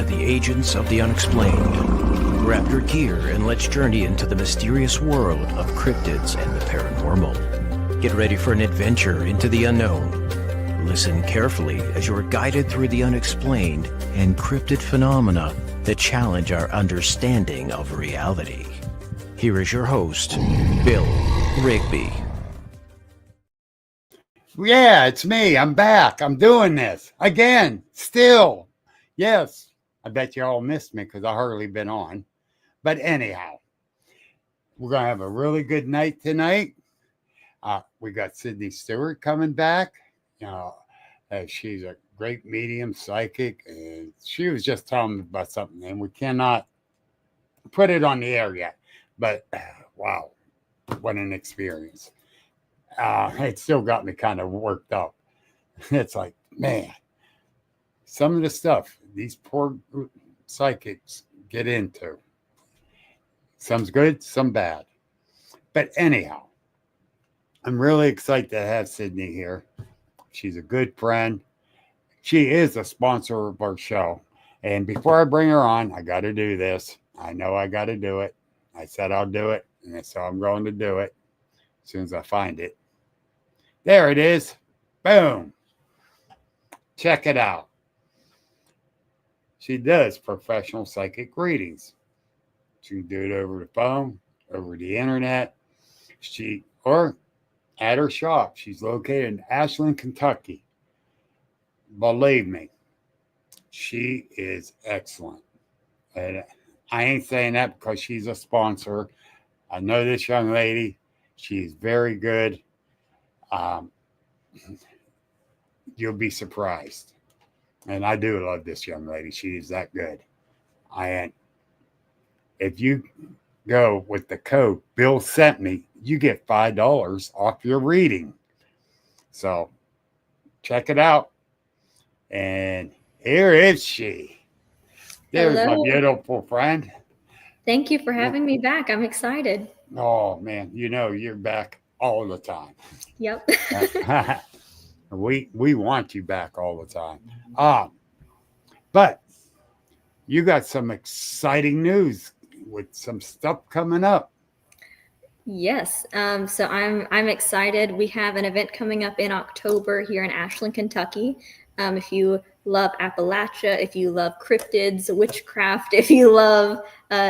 the agents of the unexplained. Grab your gear and let's journey into the mysterious world of cryptids and the paranormal. Get ready for an adventure into the unknown. Listen carefully as you are guided through the unexplained and cryptid phenomena that challenge our understanding of reality. Here is your host, Bill Rigby. Yeah, it's me. I'm back. I'm doing this again. Still. Yes. I bet you all missed me because I hardly been on. But anyhow, we're going to have a really good night tonight. We got Sydney Stewart coming back. She's a great medium, psychic. And she was just telling me about something, and we cannot put it on the air yet. But wow, what an experience. It still got me kind of worked up. It's like, man, some of the stuff these poor psychics get into. Some's good, some bad. But anyhow, I'm really excited to have Sydney here. She's a good friend. She is a sponsor of our show. And before I bring her on, I got to do this. I know I got to do it. I said I'll do it, and so I'm going to do it as soon as I find it. There it is. Boom. Check it out. She does professional psychic readings. She can do it over the phone, over the internet, or at her shop. She's located in Ashland, Kentucky. Believe me, she is excellent. And I ain't saying that because she's a sponsor. I know this young lady. She's very good. You'll be surprised. And I do love this young lady. She is that good. If you go with the code Bill sent me, you get $5 off your reading. So check it out. And here is she. There's Hello. my beautiful friend. Thank you for having me back. I'm excited. Oh, man. You're back all the time. Yep. We want you back all the time. But you got some exciting news with some stuff coming up. Yes. So I'm excited. We have an event coming up in October here in Ashland, Kentucky. If you love Appalachia, if you love cryptids, witchcraft, if you love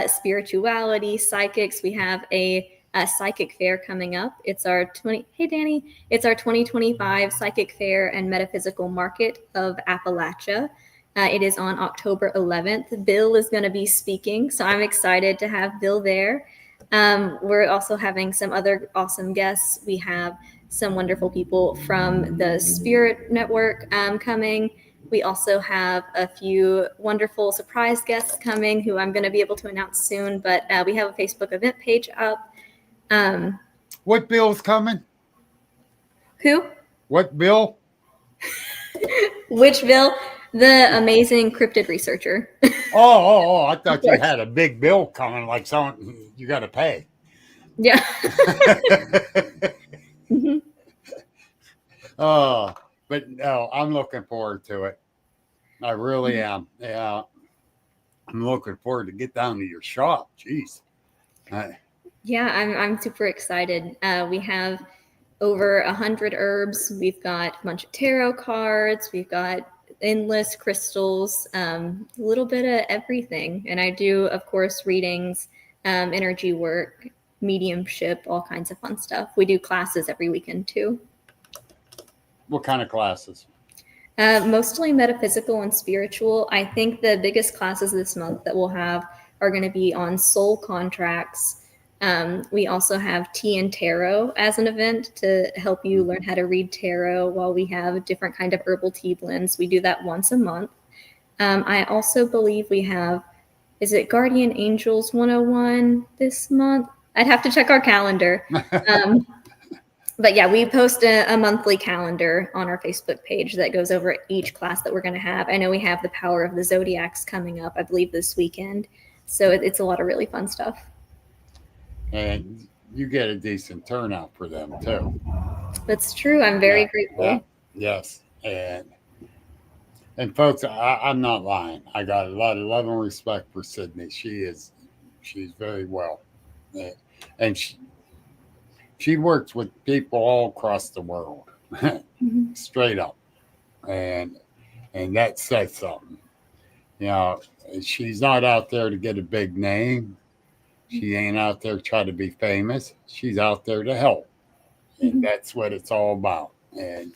spirituality, psychics, we have a psychic fair coming up. It's our It's our 2025 Psychic Fair and Metaphysical Market of Appalachia. It is on October 11th. Bill is going to be speaking, so I'm excited to have Bill there. We're also having some other awesome guests. We have some wonderful people from the Spirit Network coming. We also have a few wonderful surprise guests coming who I'm going to be able to announce soon, but we have a Facebook event page up. What Bill's coming? Who? What Bill? Which Bill? The amazing cryptid researcher. Oh, I thought you had a big bill coming, like someone you got to pay. Yeah. Mm-hmm. But no, I'm looking forward to it. I really am. Yeah. I'm looking forward to get down to your shop. Jeez. Yeah, I'm super excited. We have over 100 herbs. We've got a bunch of tarot cards. We've got endless crystals, a little bit of everything. And I do, of course, readings, energy work, mediumship, all kinds of fun stuff. We do classes every weekend too. What kind of classes? Mostly metaphysical and spiritual. I think the biggest classes this month that we'll have are going to be on soul contracts. We also have tea and tarot as an event to help you learn how to read tarot, while we have different kind of herbal tea blends. We do that once a month. I also believe we have, is it Guardian Angels 101 this month? I'd have to check our calendar. But yeah, we post a monthly calendar on our Facebook page that goes over each class that we're going to have. I know we have the Power of the Zodiacs coming up, I believe, this weekend. So it's a lot of really fun stuff. And you get a decent turnout for them too. That's true. I'm very grateful. Yes. And And folks, I'm not lying. I got a lot of love and respect for Sydney. She's very well, Uh, and she works with people all across the world, Mhm. straight up, and that says something. You know, she's not out there to get a big name. She ain't out there trying to be famous. She's out there to help, and Mhm. that's what it's all about. And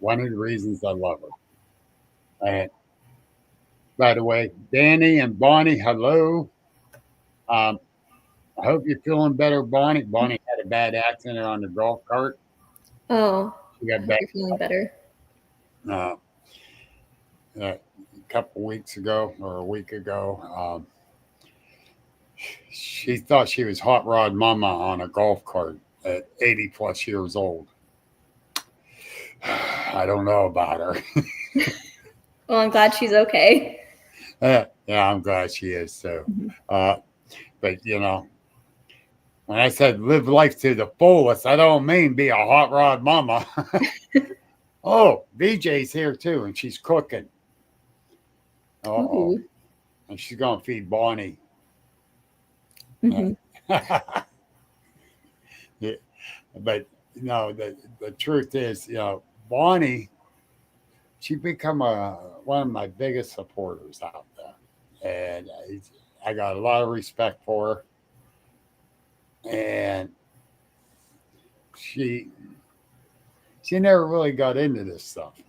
one of the reasons I love her. And by the way, Danny and Bonnie, hello. Um, I hope you're feeling better, Bonnie. Bonnie had a bad accident on the golf cart. Oh, She I got hope back you're feeling better. uh, a couple weeks ago or a week ago. She thought she was hot rod mama on a golf cart at 80 plus years old. I don't know about her. Well, I'm glad she's okay. Yeah, I'm glad she is. So, Mhm. uh, but when I said live life to the fullest, I don't mean be a hot rod mama. Oh, VJ's here too, and she's cooking. Uh oh. Ooh. And she's going to feed Bonnie. Mhm. Yeah, but the truth is, Bonnie, she become one of my biggest supporters out there, and I got a lot of respect for her. And she she never really got into this stuff,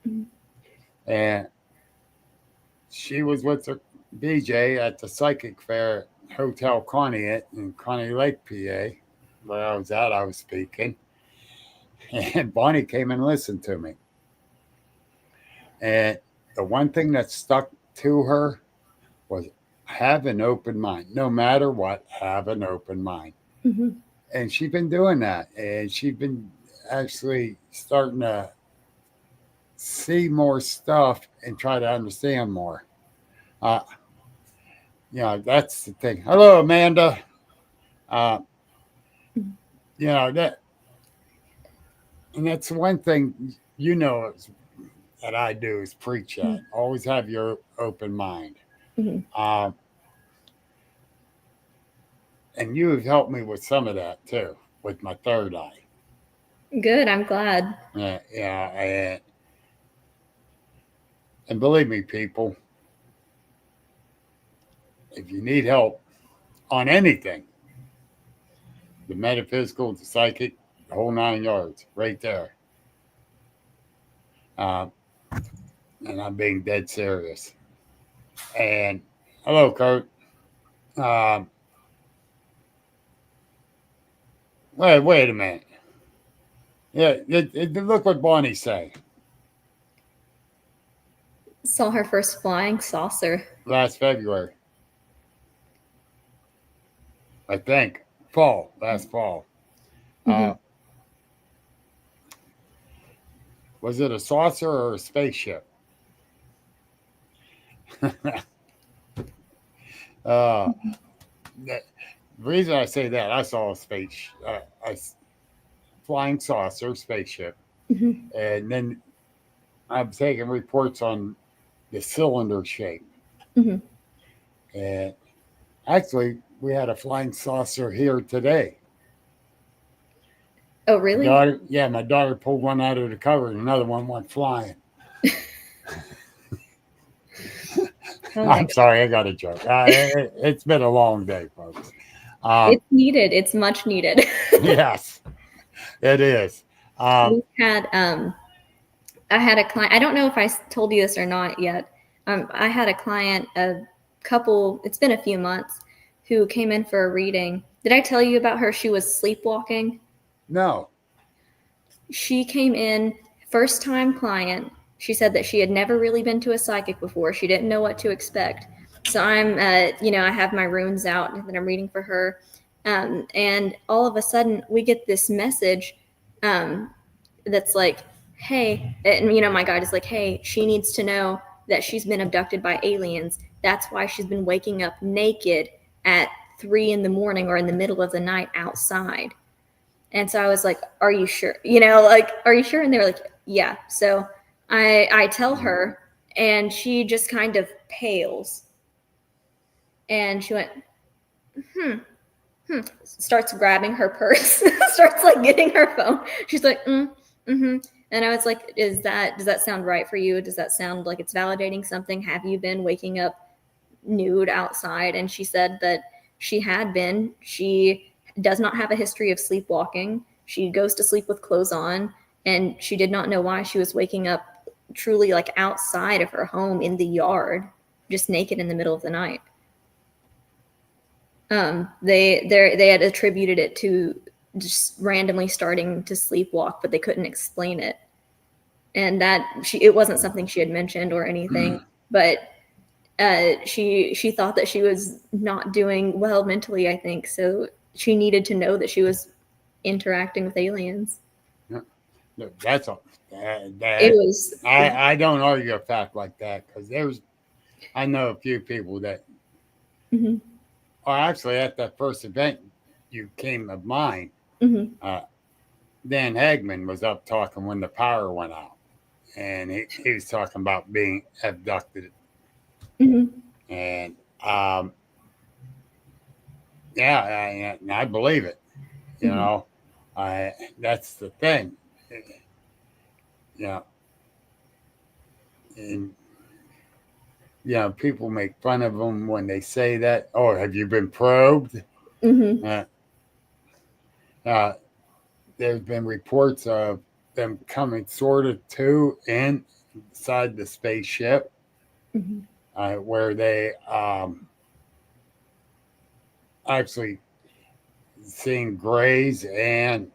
Mhm. and she was with her BJ at the psychic fair at Hotel Conneaut in Connie Lake, PA, where I was at. I was speaking, and Bonnie came and listened to me. And the one thing that stuck to her was have an open mind. No matter what, have an open mind. Mhm. And she's been doing that. And she's been actually starting to see more stuff and try to understand more. Uh, that's the thing. Hello, Amanda. Uh, Mhm. that, and that's one thing that I do is preach that. Always have your open mind. Mhm. Uh, and you have helped me with some of that too, with my third eye. Good. I'm glad. Yeah, and believe me, people, if you need help on anything, the metaphysical, the psychic, the whole 9 yards, right there. Uh, and I'm being dead serious. And hello, Kurt. Um, wait a minute. Yeah, look what Bonnie say Saw her first flying saucer. last February. I think last fall. Uh, Mhm. was it a saucer or a spaceship? uh, the reason I say that, I saw a flying saucer spaceship, Mhm. and then I'm taking reports on the cylinder shape. Mhm. And actually, we had a flying saucer here today. Oh, really? My daughter pulled one out of the cover, and another one went flying. Oh my I'm God. sorry, I got a joke. It's been a long day, folks. Um, It's needed. It's much needed. yes, it is. Um, We had I had a client. I don't know if I told you this or not yet. I had a client, a couple. It's been a few months, who came in for a reading. Did I tell you about her? She was sleepwalking. no, She came in, first time client. She said that she had never really been to a psychic before. She didn't know what to expect. So I have my runes out that I'm reading for her. And all of a sudden, we get this message um, that's like, hey, and my guide is like, hey, she needs to know that she's been abducted by aliens. That's why she's been waking up naked at 3 in the morning or in the middle of the night outside. And so I was like, are you sure? Are you sure? And they were like, yeah. So I tell her, and she just kind of pales. And she went, starts grabbing her purse, starts like getting her phone. She's like, mm-hmm. And I was like, does that sound right for you? Does that sound like it's validating something? Have you been waking up nude outside? And she said that she had been. She does not have a history of sleepwalking. She goes to sleep with clothes on, and she did not know why she was waking up truly like outside of her home in the yard, just naked in the middle of the night. They had attributed it to just randomly starting to sleepwalk, but they couldn't explain it. And that it wasn't something she had mentioned or anything, but she thought that she was not doing well mentally, I think. So she needed to know that she was interacting with aliens. That's all. It was. I don't argue a fact like that, because I know a few people that. Mm-hmm. Oh, actually, at that first event, you came of mine. Mm-hmm. Dan Hagman was up talking when the power went out, and he was talking about being abducted. Mm-hmm. And yeah, I believe it. You Mm-hmm. know, that's the thing. Yeah, and people make fun of them when they say that. Oh, have you been probed? Mm-hmm. There's been reports of them coming sort of to inside the spaceship, Mm-hmm. where they actually seen grays and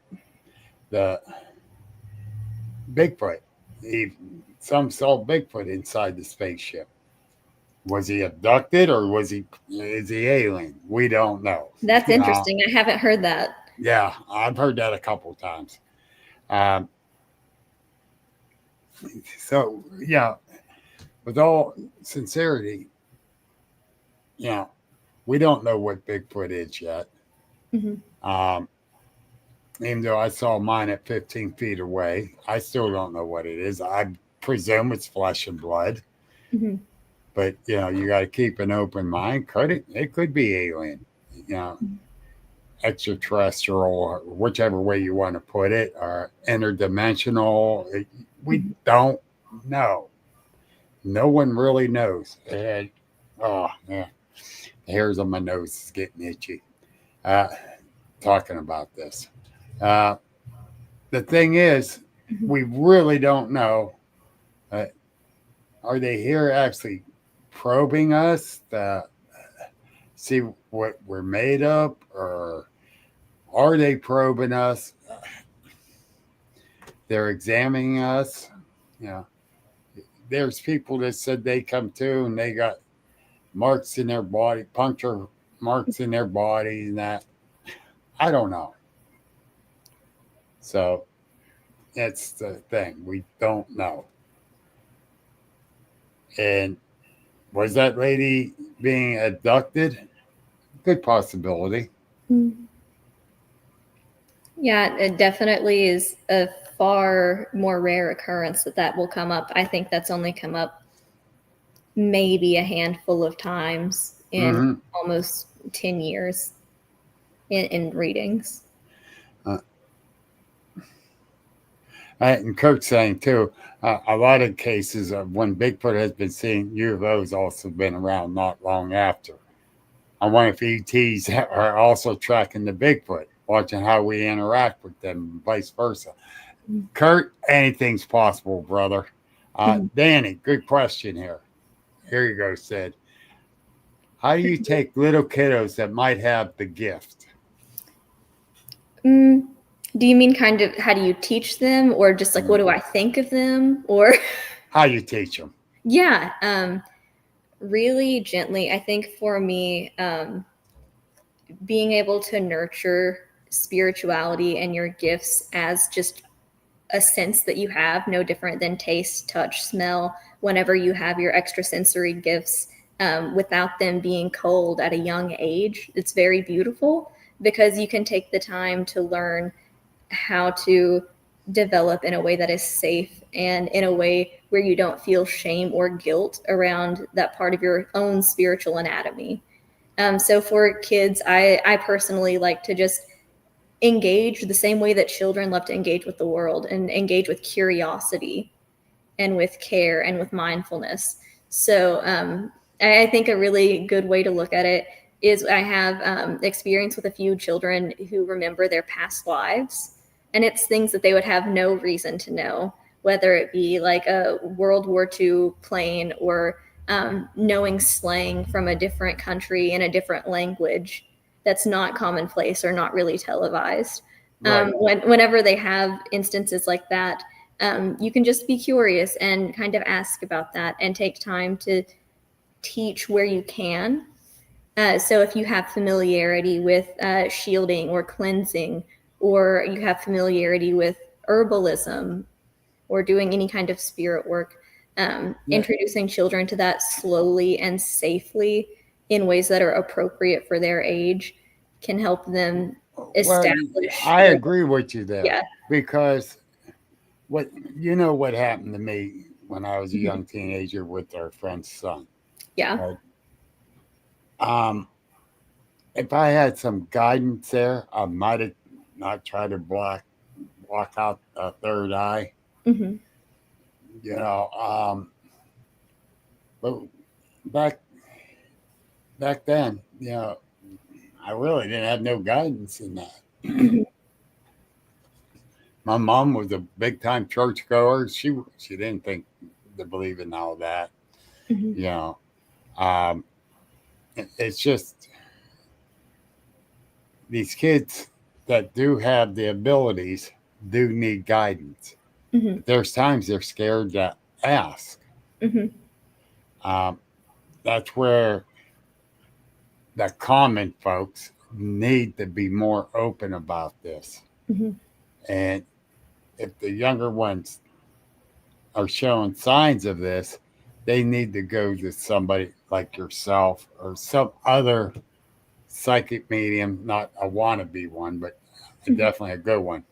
the Bigfoot. Some saw Bigfoot inside the spaceship. Was he abducted, or is he alien? We don't know. That's interesting. I haven't heard that. Yeah, I've heard that a couple times. So yeah, with all sincerity, we don't know what Bigfoot is yet. Mm-hmm. Even though I saw mine at 15 feet away, I still don't know what it is. I presume it's flesh and blood. Mm-hmm. But you got to keep an open mind. It could be alien, extraterrestrial, or whichever way you want to put it, or interdimensional. We don't know. No one really knows. And oh man, the hairs on my nose is getting itchy. Talking about this. The thing is, we really don't know. Are they here actually probing us to see what we're made of, or are they probing us? They're examining us. There's people that said they come to and they got marks in their body, puncture marks in their body, and that. I don't know. So that's the thing. We don't know. And was that lady being abducted? Good possibility. Yeah, it definitely is a far more rare occurrence that will come up. I think that's only come up maybe a handful of times in almost 10 years in readings. And Kirk's saying too, a lot of cases of when Bigfoot has been seen, UFOs also been around not long after. I wonder if ETs are also tracking the Bigfoot, watching how we interact with them, and vice versa. Kurt, anything's possible, brother. Danny, good question here. Here you go, Sid. How do you take little kiddos that might have the gift? Do you mean kind of how do you teach them, or just like what do I think of them, or how you teach them? Yeah, really gently. I think for me, being able to nurture spirituality and your gifts as just a sense that you have, no different than taste, touch, smell, whenever you have your extrasensory gifts, without them being cold at a young age. It's very beautiful because you can take the time to learn how to develop in a way that is safe and in a way where you don't feel shame or guilt around that part of your own spiritual anatomy. So for kids, I personally like to just engage the same way that children love to engage with the world, and engage with curiosity and with care and with mindfulness. So I think a really good way to look at it is I have experience with a few children who remember their past lives, and it's things that they would have no reason to know, whether it be like a World War II plane or knowing slang from a different country in a different language that's not commonplace or not really televised. Right. Whenever they have instances like that, you can just be curious and kind of ask about that and take time to teach where you can. So if you have familiarity with shielding or cleansing, or you have familiarity with herbalism or doing any kind of spirit work, introducing children to that slowly and safely in ways that are appropriate for their age can help them establish. I agree with you there. Yeah. Because what happened to me when I was a young teenager with our friend's son. Yeah. Right? If I had some guidance there, I might have not tried to block out a third eye. Mm-hmm. But back then, I really didn't have no guidance in that. My mom was a big time churchgoer. She didn't think to believe in all that. Mm-hmm. It's just these kids that do have the abilities do need guidance. Mm-hmm. There's times they're scared to ask. Mm-hmm. That's where the common folks need to be more open about this. Mm-hmm. And if the younger ones are showing signs of this, they need to go to somebody like yourself or some other psychic medium, not a wannabe one, but definitely a good one.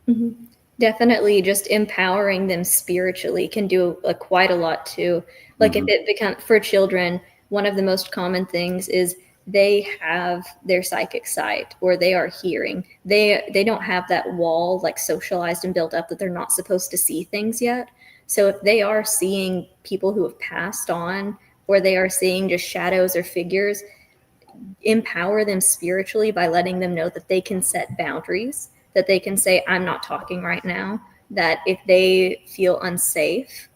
Mm-hmm. Definitely just empowering them spiritually can do quite a lot too. Like if it becomes for children, one of the most common things is they have their psychic sight or they are hearing. They don't have that wall like socialized and built up that they're not supposed to see things yet. So if they are seeing people who have passed on, or they are seeing just shadows or figures, empower them spiritually by letting them know that they can set boundaries, that they can say, I'm not talking right now, that if they feel unsafe,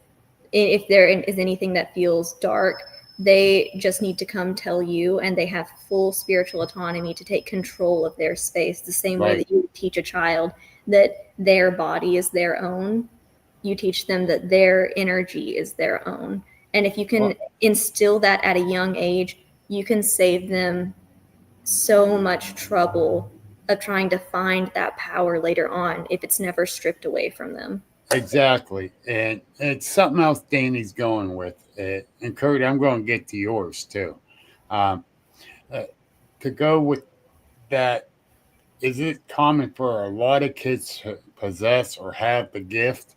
if there is anything that feels dark, they just need to come tell you, and they have full spiritual autonomy to take control of their space, the same way that you would teach a child that their body is their own. You teach them that their energy is their own. And if you can instill that at a young age, you can save them so much trouble of trying to find that power later on if it's never stripped away from them. Exactly. And it's something else Danny's going with. And Cody, I'm going to get to yours too. To go with that, is it common for a lot of kids to possess or have the gift?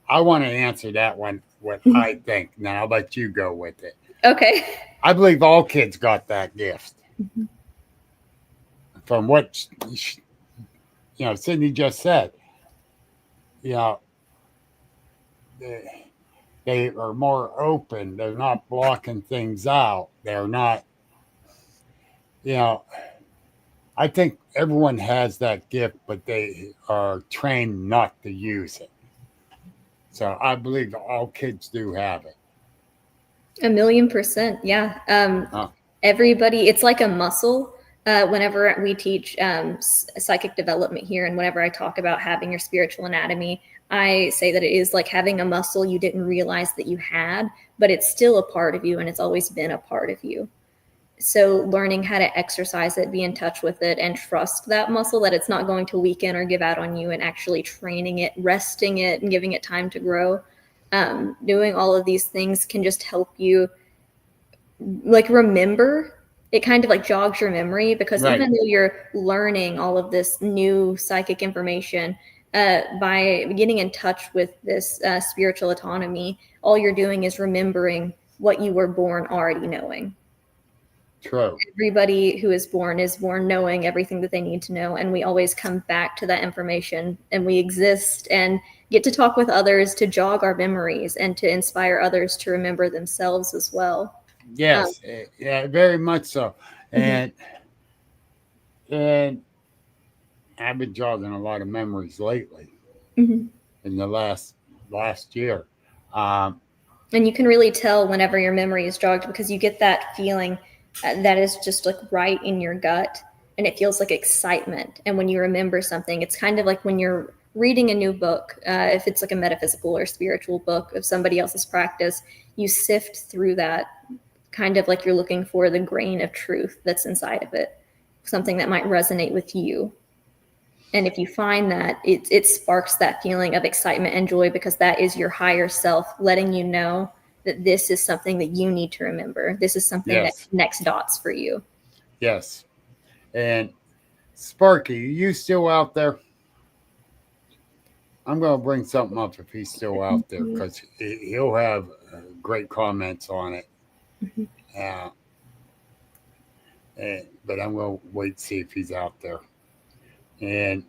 I want to answer that one, what I think. Now I'll let you go with it. Okay. I believe all kids got that gift. Mm-hmm. From what Sydney just said, they are more open. They're not blocking things out. They're not, I think everyone has that gift, but they are trained not to use it. So I believe all kids do have it. 1,000,000%. Yeah. Everybody, it's like a muscle. Whenever we teach psychic development here, and whenever I talk about having your spiritual anatomy, I say that it is like having a muscle you didn't realize that you had, but it's still a part of you, and it's always been a part of you. So learning how to exercise it, be in touch with it, and trust that muscle, that it's not going to weaken or give out on you, and actually training it, resting it, and giving it time to grow. Doing all of these things can just help you like remember. It kind of like jogs your memory, because even though you're learning all of this new psychic information, by getting in touch with this spiritual autonomy, all you're doing is remembering what you were born already knowing. True. Everybody who is born knowing everything that they need to know, and we always come back to that information, and we exist and get to talk with others to jog our memories and to inspire others to remember themselves as well. Yes, yeah, very much so. And and I've been jogging a lot of memories lately in the last year. And you can really tell whenever your memory is jogged, because you get that feeling that is just like right in your gut, and it feels like excitement. And when you remember something, it's kind of like when you're reading a new book, if it's like a metaphysical or spiritual book of somebody else's practice, you sift through that kind of like you're looking for the grain of truth that's inside of it, something that might resonate with you. And if you find that, it sparks that feeling of excitement and joy, because that is your higher self letting you know that this is something that you need to remember. This is something that connects dots for you. Yes. And Sparky, are you still out there? I'm going to bring something up if he's still out there, because he'll have great comments on it. But I'm going to wait to see if he's out there. And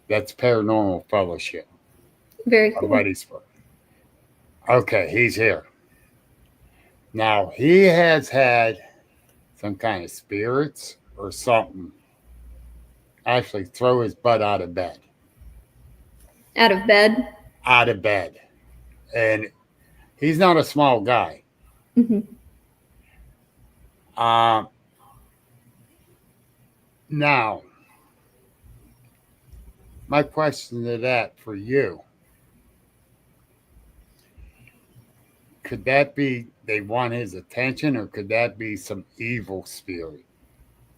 that's Paranormal Fellowship. Very cool. Okay, he's here. Now, he has had some kind of spirits or something actually throw his butt out of bed. Out of bed? Out of bed. And he's not a small guy. Now, my question to that for you, could that be they want his attention, or could that be some evil spirit?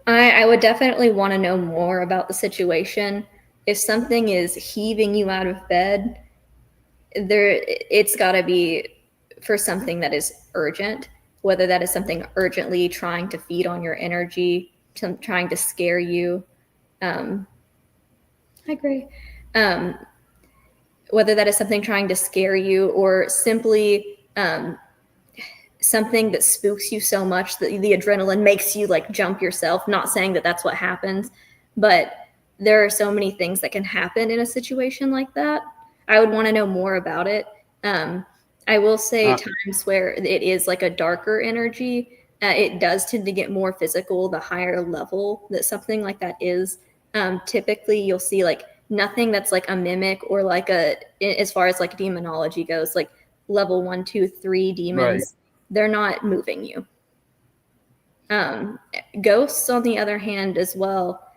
I would definitely want to know more about the situation. If something is heaving you out of bed, it's got to be for something that is urgent, whether that is something urgently trying to feed on your energy, trying to scare you. I agree. Whether that is something trying to scare you, or simply something that spooks you so much that the adrenaline makes you like jump yourself. Not saying that that's what happens, but there are so many things that can happen in a situation like that. I would want to know more about it. I will say times where it is like a darker energy, it does tend to get more physical the higher level that something like that is. Typically you'll see like nothing that's like a mimic, or like as far as like demonology goes, like level 1, 2, 3 demons, they're not moving you. Ghosts, on the other hand, as well,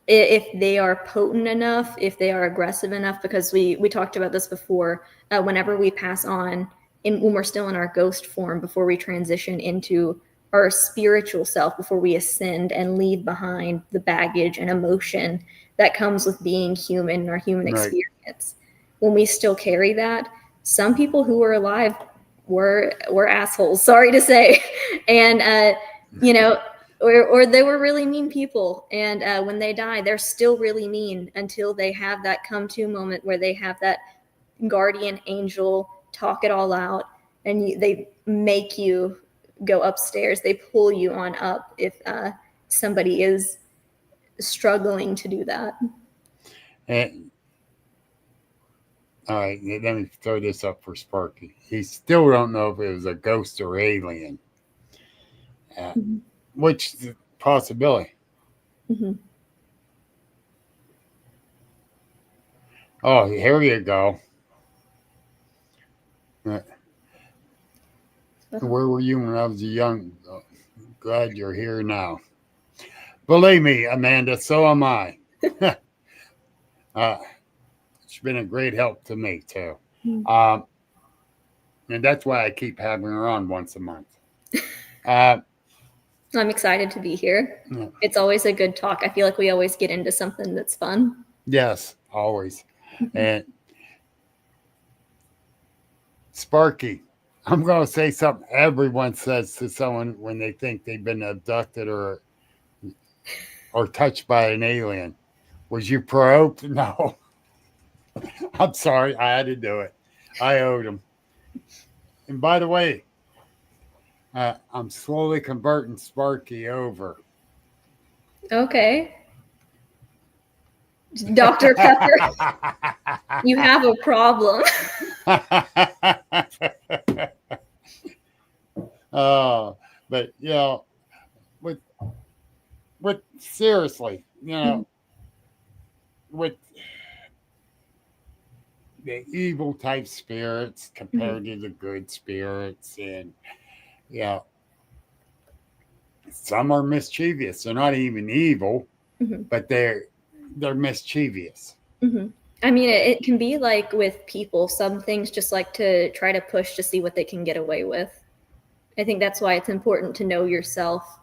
if they are potent enough, if they are aggressive enough, because we talked about this before, whenever we pass on, when we're still in our ghost form, before we transition into our spiritual self, before we ascend and leave behind the baggage and emotion that comes with being human and our human experience, when we still carry that, some people who are alive were assholes, sorry to say, and or they were really mean people, and when they die, they're still really mean until they have that come to moment where they have that guardian angel talk it all out, and they make you go upstairs. They pull you on up if somebody is struggling to do that. And all right, let me throw this up for Sparky. He still don't know if it was a ghost or alien, which is a possibility. Oh, here you go. Where were you when I was young? Glad you're here now. Believe me, Amanda, so am I. It's been a great help to me, too. And that's why I keep having her on once a month. I'm excited to be here. It's always a good talk. I feel like we always get into something that's fun. Yes, always. And Sparky, I'm going to say something everyone says to someone when they think they've been abducted or touched by an alien, Was you probed? No. I'm sorry. I had to do it. I owed him. And by the way, I'm slowly converting Sparky over. Okay. Dr. Pepper, you have a problem. But you know, with seriously, you know, with the evil type spirits compared to the good spirits, and you know, some are mischievous. They're not even evil, but they're mischievous. I mean, it can be like with people. Some things just like to try to push to see what they can get away with. I think that's why it's important to know yourself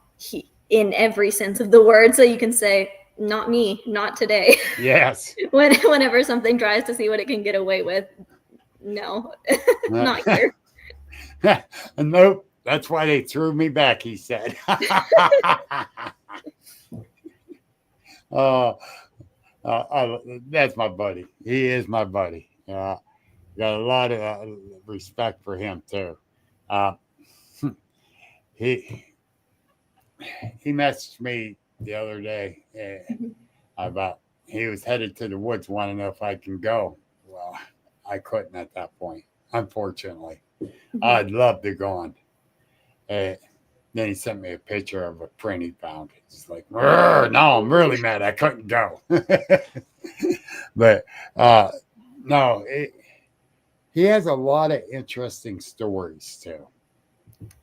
in every sense of the word, so you can say, not me, not today. Yes. Whenever something tries to see what it can get away with, no, not here. Nope. That's why they threw me back, he said. That's my buddy. He is my buddy. Got a lot of respect for him too. He messaged me the other day about he was headed to the woods, want to know if I can go. Well, I couldn't at that point, unfortunately. I'd love to go on. Then he sent me a picture of a print he found. It's like, no, I'm really mad. I couldn't go. But no, he has a lot of interesting stories too.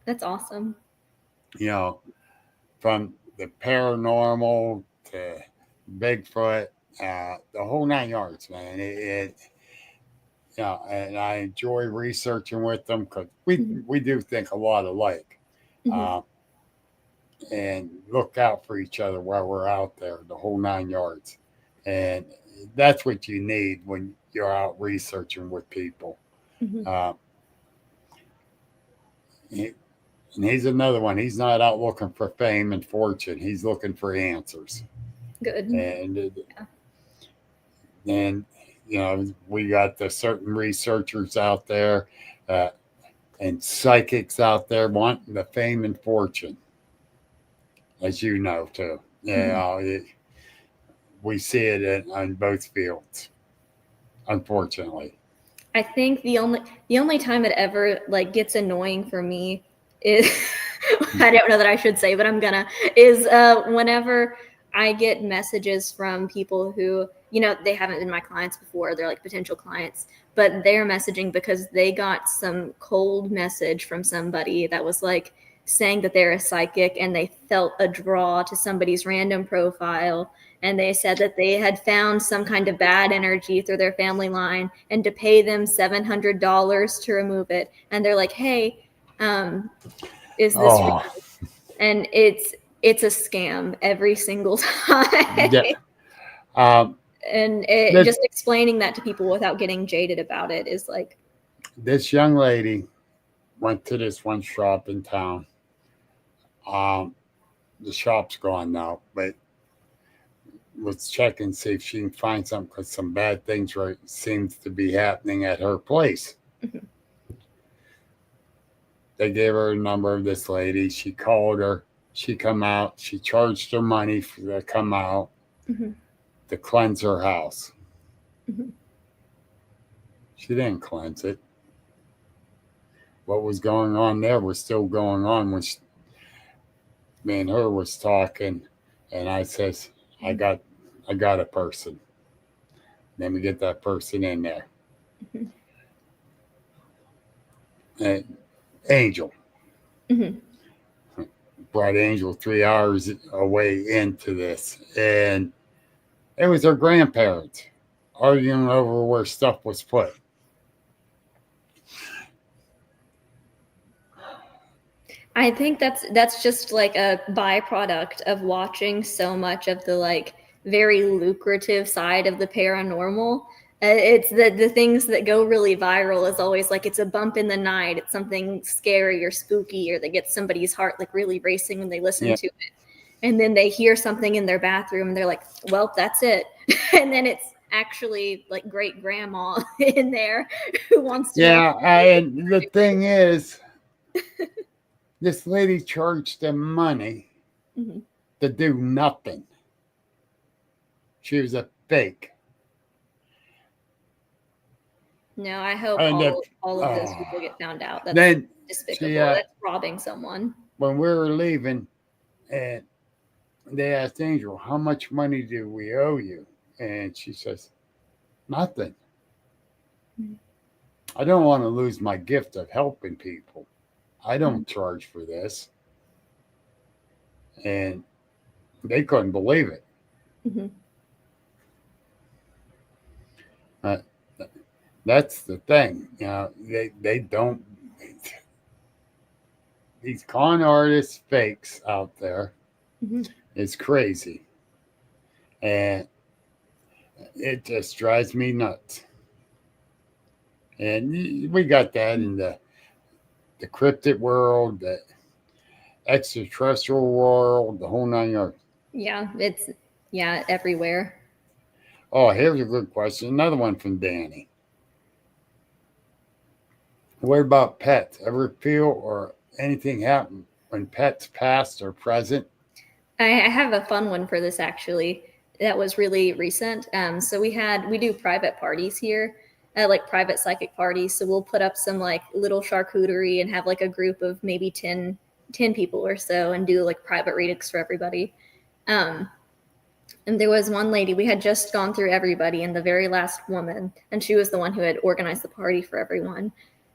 That's awesome. You know, from the paranormal to Bigfoot, the whole 9 yards, man. You know, and I enjoy researching with them because we do think a lot alike. And look out for each other while we're out there, the whole 9 yards. And that's what you need when you're out researching with people. And he's another one. He's not out looking for fame and fortune. He's looking for answers. Good. And you know, we got the certain researchers out there and psychics out there wanting the fame and fortune, as you know too. We see it on both fields, unfortunately. I think the only time it ever like gets annoying for me is I don't know that I should say, but I'm gonna is whenever I get messages from people who, you know, they haven't been my clients before, they're like potential clients, but they're messaging because they got some cold message from somebody that was like saying that they're a psychic and they felt a draw to somebody's random profile. And they said that they had found some kind of bad energy through their family line and to pay them $700 to remove it. And they're like, hey, is this real? And it's a scam every single time. And just explaining that to people without getting jaded about it is like. This young lady went to this one shop in town. The shop's gone now, but let's check and see if she can find something because some bad things seems to be happening at her place. They gave her a number of this lady. She called her. She come out. She charged her money to come out to cleanse her house. She didn't cleanse it. What was going on there was still going on when me and her was talking, and I says, I got a person. Then we get that person in there. And Angel. Brought Angel 3 hours away into this. And it was her grandparents arguing over where stuff was put. I think that's just like a byproduct of watching so much of the like very lucrative side of the paranormal. It's the things that go really viral is always like it's a bump in the night, it's something scary or spooky, or that gets somebody's heart like really racing when they listen to it. And then they hear something in their bathroom and they're like, well, that's it. and then it's actually like great grandma in there who wants to know. Yeah, and the thing is, this lady charged them money Mhm. to do nothing. She was a fake. No, I hope And if, all of those people get found out. That's then despicable. she, That's robbing someone. when we were leaving, and they asked Angel, how much money do we owe you? And she says, nothing. Mhm. I don't want to lose my gift of helping people. I don't charge for this. And they couldn't believe it. Mm-hmm. Uh, that's the thing. You know, they don't. These con artists, fakes out there, Mm-hmm. is crazy. And it just drives me nuts. And we got that in the cryptid world, the extraterrestrial world, the whole 9 yards. Yeah, it's everywhere. Oh, here's a good question. Another one from Danny. What about pets? Ever feel or anything happen when pets past or present? I have a fun one for this actually. That was really recent. So we do private parties here, like private psychic parties. So we'll put up some like little charcuterie and have like a group of maybe 10 people or so and do like private readings for everybody. And there was one lady, we had just gone through everybody, and the very last woman, and she was the one who had organized the party for everyone.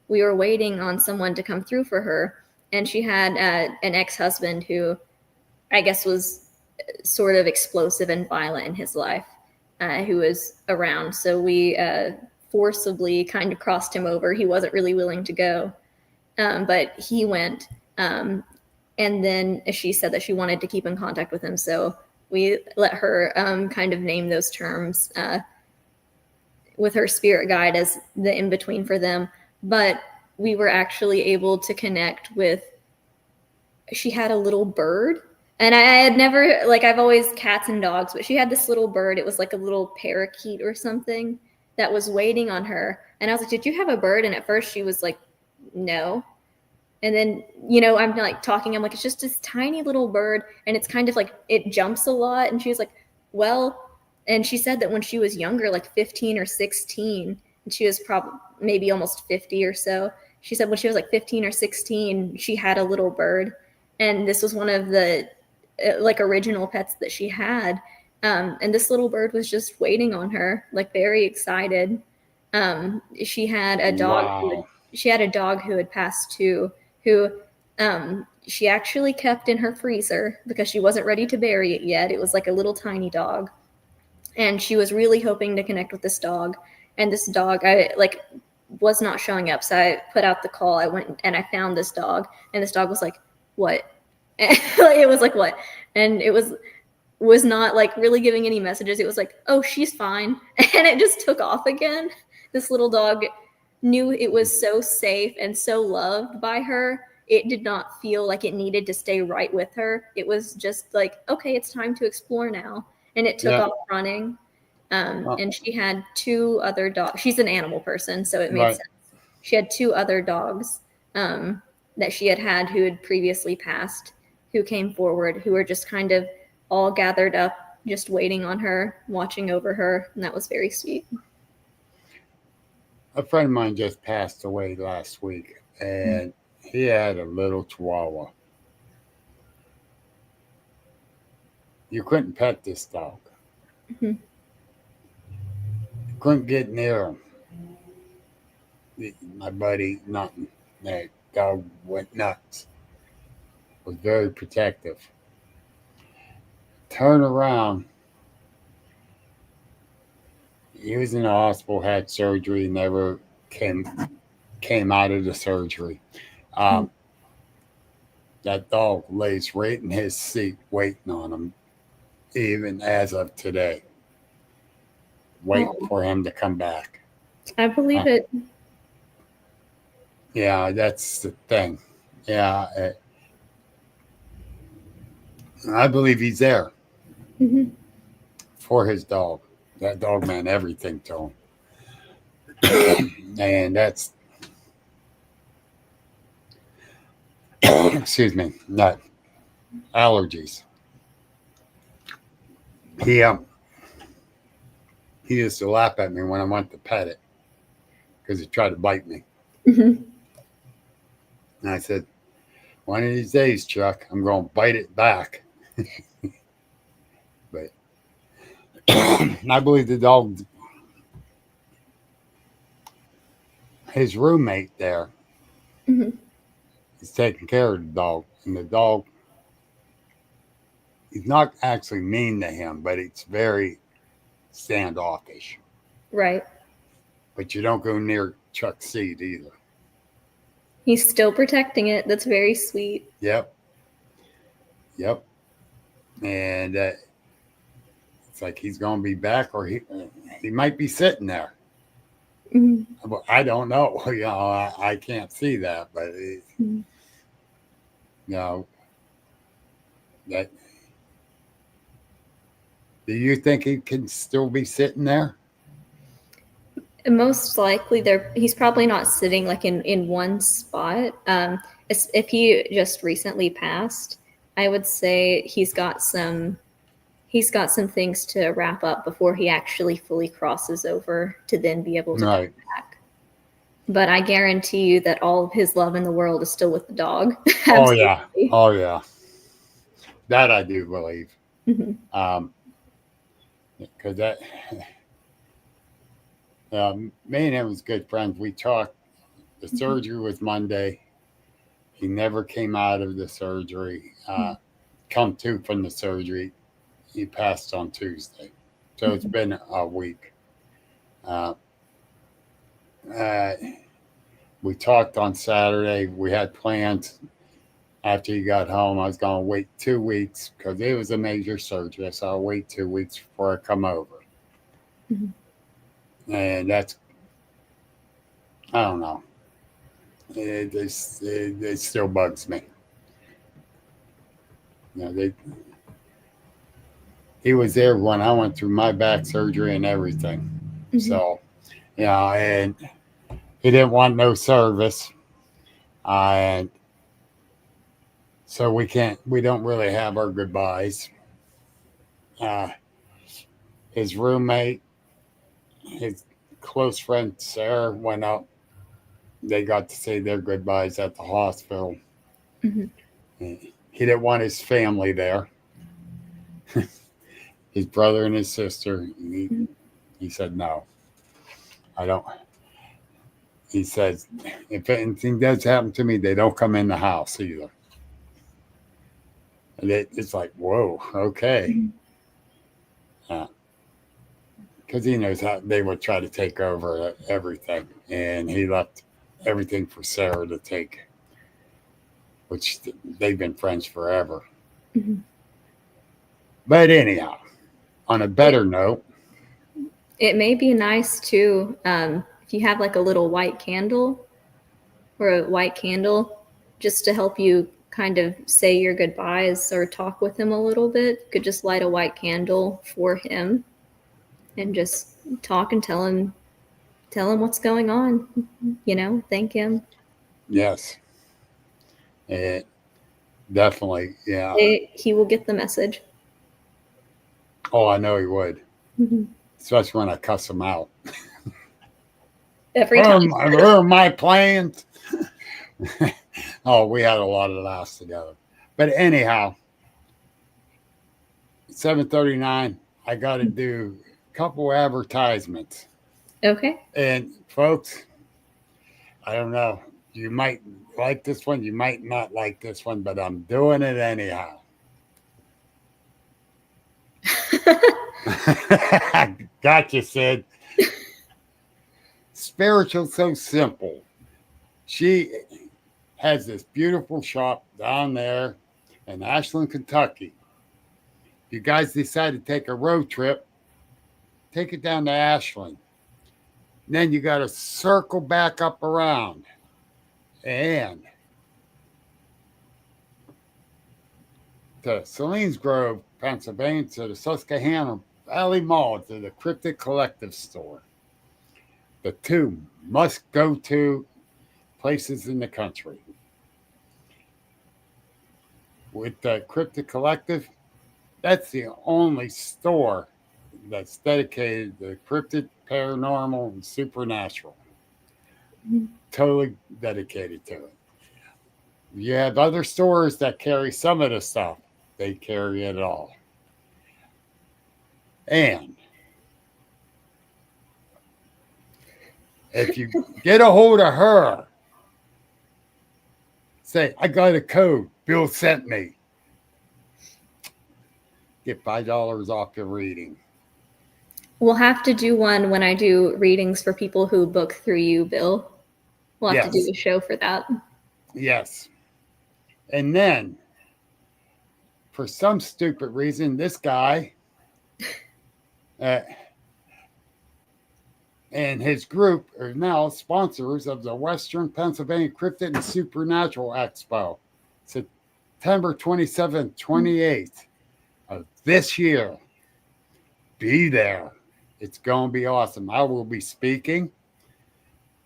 We were waiting on someone to come through for her, and she had an ex-husband who I guess was sort of explosive and violent in his life, who was around. So we forcibly kind of crossed him over. He wasn't really willing to go, but he went. And then she said that she wanted to keep in contact with him. So we let her kind of name those terms with her spirit guide as the in-between for them. But we were actually able to connect with, she had a little bird. And I had never, like, I've always cats and dogs, but she had this little bird. It was like a little parakeet or something that was waiting on her. And I was like, did you have a bird? And at first she was like, no. And then, I'm like talking, I'm like, it's just this tiny little bird. And it's kind of like, it jumps a lot. And she was like, well, and she said that when she was younger, like 15 or 16, and she was probably maybe almost 50 or so. She said when she was like 15 or 16, she had a little bird. And this was one of the like original pets that she had. And this little bird was just waiting on her, like very excited. She had a dog. Wow. She had a dog who had passed too, who she actually kept in her freezer because she wasn't ready to bury it yet. It was like a little tiny dog. And she was really hoping to connect with this dog. And this dog, was not showing up. So I put out the call. I went and I found this dog. And this dog was like, what? It was like, what? And it was not like really giving any messages. It was like, oh, she's fine. And it just took off again. This little dog knew it was so safe and so loved by her. It did not feel like it needed to stay right with her. It was just like, okay, it's time to explore now. And it took off running. And she had 2 other dogs. She's an animal person, so it made sense. She had 2 other dogs that she had who had previously passed, who came forward, who were just kind of all gathered up, just waiting on her, watching over her. And that was very sweet. A friend of mine just passed away last week, and he had a little chihuahua. You couldn't pet this dog. Mm-hmm. You couldn't get near him. My buddy, nothing. That dog went nuts. Was very protective. Turn around. He was in the hospital, had surgery, never came out of the surgery. That dog lays right in his seat waiting on him, even as of today. Waiting for him to come back. I believe it. Yeah, that's the thing. Yeah. I believe he's there for his dog. That dog meant everything to him. And that's, excuse me, not allergies. He he used to laugh at me when I went to pet it because he tried to bite me. Mhm. And I said, one of these days, Chuck, I'm going to bite it back. But I believe the dog, his roommate there, Mhm. is taking care of the dog. And the dog, he's not actually mean to him, but it's very standoffish. Right. But you don't go near Chuck's seat either. He's still protecting it. That's very sweet. Yep. Yep. And it's like he's going to be back, or he might be sitting there. Mhm. I don't know. You know, I can't see that, but Mhm. you know, that. Do you think he can still be sitting there? Most likely, he's probably not sitting like in one spot. If he just recently passed, I would say he's got some things to wrap up before he actually fully crosses over to then be able to come Right. back. But I guarantee you that all of his love in the world is still with the dog. Oh yeah. Absolutely. Oh yeah. That I do believe. Mhm. Because that me and him was good friends. We talked. The surgery was Monday. He never came out of the surgery. Come to from the surgery, he passed on Tuesday. So it's been a week. Uh, uh, we talked on Saturday. We had plans after he got home. I was going to wait 2 weeks because it was a major surgery. So I'll wait 2 weeks before I come over. Mhm. And that's, I don't know. It still bugs me. You know, he was there when I went through my back surgery and everything. Mhm. So, yeah, and he didn't want no service. And so we don't really have our goodbyes. Uh, his roommate, his close friend Sarah went up. They got to say their goodbyes at the hospital. Mhm. He didn't want his family there, his brother and his sister. Mhm. He said, no, I don't. He says, if anything does happen to me, they don't come in the house either. And it's like, whoa, okay. Mhm. Because he knows how they would try to take over everything. And he left everything for Sarah to take, which they've been friends forever. Mhm. But anyhow, on a It, better note, it may be nice too, if you have like a little white candle or a white candle just to help you kind of say your goodbyes or talk with him a little bit. You could just light a white candle for him and just talk and tell him what's going on, thank him. yes, it definitely, yeah. He will get the message. Oh, I know he would, Mhm. especially when I cuss him out. Every Where time. are my plans? Oh, we had a lot of laughs together. But anyhow, 7:39. I got to do a couple advertisements. Okay. And folks, I don't know. You might like this one. You might not like this one, but I'm doing it anyhow. Gotcha, Sid. Spiritual so simple. She has this beautiful shop down there in Ashland, Kentucky. If you guys decide to take a road trip, take it down to Ashland. And then you got to circle back up around and to Salinsgrove, Pennsylvania, to the Susquehanna Valley Mall to the Cryptid Collective store. The two must go to places in the country. With the Cryptid Collective, that's the only store that's dedicated to cryptid, paranormal, and supernatural. Totally dedicated to it. You have other stores that carry some of the stuff, they carry it all. And if you get a hold of her, say, I got a code Bill sent me. Get $5 off your reading. We'll have to do one when I do readings for people who book through you, Bill. We'll have to do a show for that. Yes. And then, for some stupid reason, this guy and his group are now sponsors of the Western Pennsylvania Cryptid and Supernatural Expo, September 27th, 28th of this year. Be there. It's going to be awesome. I will be speaking.